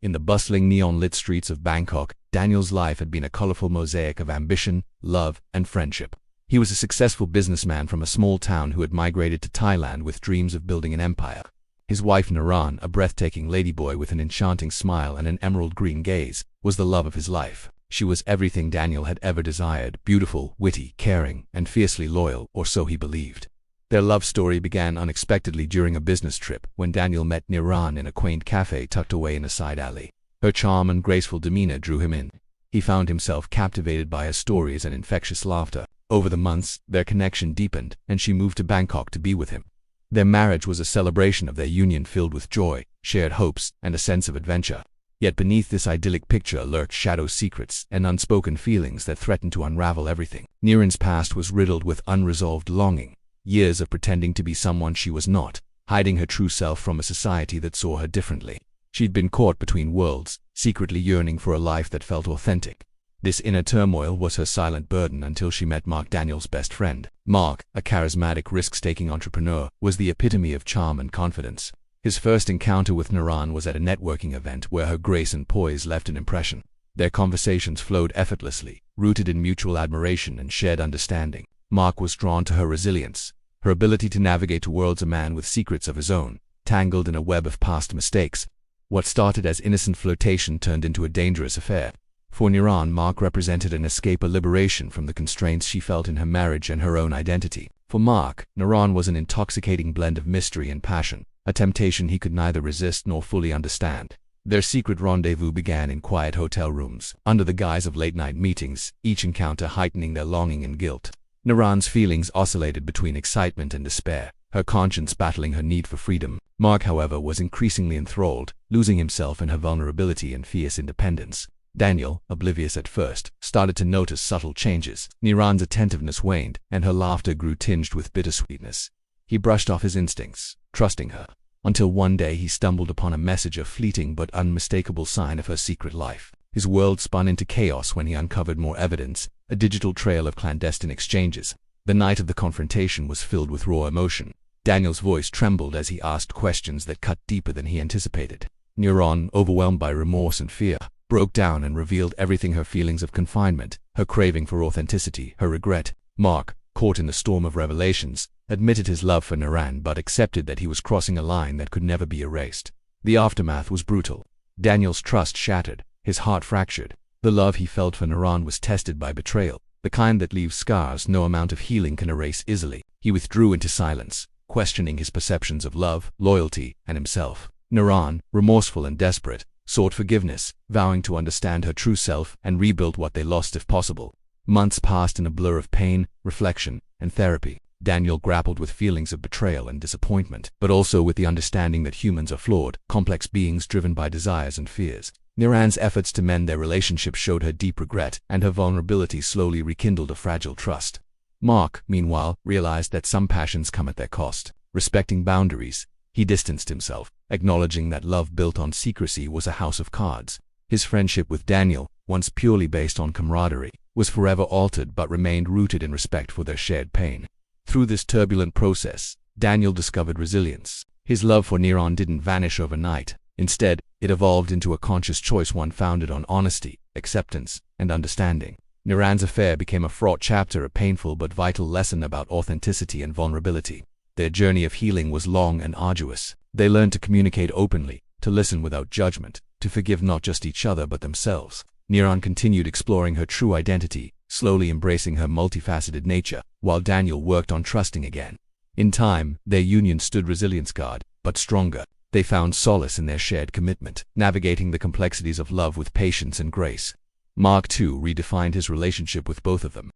In the bustling neon-lit streets of Bangkok, Daniel's life had been a colorful mosaic of ambition, love, and friendship. He was a successful businessman from a small town who had migrated to Thailand with dreams of building an empire. His wife Naran, a breathtaking ladyboy with an enchanting smile and an emerald-green gaze, was the love of his life. She was everything Daniel had ever desired: beautiful, witty, caring, and fiercely loyal, or so he believed. Their love story began unexpectedly during a business trip when Daniel met Naran in a quaint cafe tucked away in a side alley. Her charm and graceful demeanor drew him in. He found himself captivated by her stories and infectious laughter. Over the months, their connection deepened, and she moved to Bangkok to be with him. Their marriage was a celebration of their union filled with joy, shared hopes, and a sense of adventure. Yet beneath this idyllic picture lurked shadow secrets and unspoken feelings that threatened to unravel everything. Naran's past was riddled with unresolved longing. Years of pretending to be someone she was not, hiding her true self from a society that saw her differently. She'd been caught between worlds, secretly yearning for a life that felt authentic. This inner turmoil was her silent burden until she met Mark, Daniel's best friend. Mark, a charismatic, risk-taking entrepreneur, was the epitome of charm and confidence. His first encounter with Naran was at a networking event where her grace and poise left an impression. Their conversations flowed effortlessly, rooted in mutual admiration and shared understanding. Mark was drawn to her resilience, her ability to navigate towards a man with secrets of his own, tangled in a web of past mistakes. What started as innocent flirtation turned into a dangerous affair. For Naran, Mark represented an escape, a liberation from the constraints she felt in her marriage and her own identity. For Mark, Naran was an intoxicating blend of mystery and passion, a temptation he could neither resist nor fully understand. Their secret rendezvous began in quiet hotel rooms, under the guise of late-night meetings, each encounter heightening their longing and guilt. Naran's feelings oscillated between excitement and despair, her conscience battling her need for freedom. Mark, however, was increasingly enthralled, losing himself in her vulnerability and fierce independence. Daniel, oblivious at first, started to notice subtle changes. Naran's attentiveness waned, and her laughter grew tinged with bittersweetness. He brushed off his instincts, trusting her, until one day he stumbled upon a message, a fleeting but unmistakable sign of her secret life. His world spun into chaos when he uncovered more evidence, a digital trail of clandestine exchanges. The night of the confrontation was filled with raw emotion. Daniel's voice trembled as he asked questions that cut deeper than he anticipated. Naran, overwhelmed by remorse and fear, broke down and revealed everything: her feelings of confinement, her craving for authenticity, her regret. Mark, caught in the storm of revelations, admitted his love for Naran but accepted that he was crossing a line that could never be erased. The aftermath was brutal. Daniel's trust shattered, his heart fractured. The love he felt for Naran was tested by betrayal, the kind that leaves scars no amount of healing can erase easily. He withdrew into silence, questioning his perceptions of love, loyalty, and himself. Naran, remorseful and desperate, sought forgiveness, vowing to understand her true self and rebuild what they lost if possible. Months passed in a blur of pain, reflection, and therapy. Daniel grappled with feelings of betrayal and disappointment, but also with the understanding that humans are flawed, complex beings driven by desires and fears. Naran's efforts to mend their relationship showed her deep regret, and her vulnerability slowly rekindled a fragile trust. Mark, meanwhile, realized that some passions come at their cost. Respecting boundaries, he distanced himself, acknowledging that love built on secrecy was a house of cards. His friendship with Daniel, once purely based on camaraderie, was forever altered but remained rooted in respect for their shared pain. Through this turbulent process, Daniel discovered resilience. His love for Naran didn't vanish overnight. Instead, it evolved into a conscious choice, one founded on honesty, acceptance, and understanding. Naran's affair became a fraught chapter, a painful but vital lesson about authenticity and vulnerability. Their journey of healing was long and arduous. They learned to communicate openly, to listen without judgment, to forgive not just each other but themselves. Naran continued exploring her true identity, slowly embracing her multifaceted nature, while Daniel worked on trusting again. In time, their union stood resilient, scarred, but stronger. They found solace in their shared commitment, navigating the complexities of love with patience and grace. Mark, too, redefined his relationship with both of them.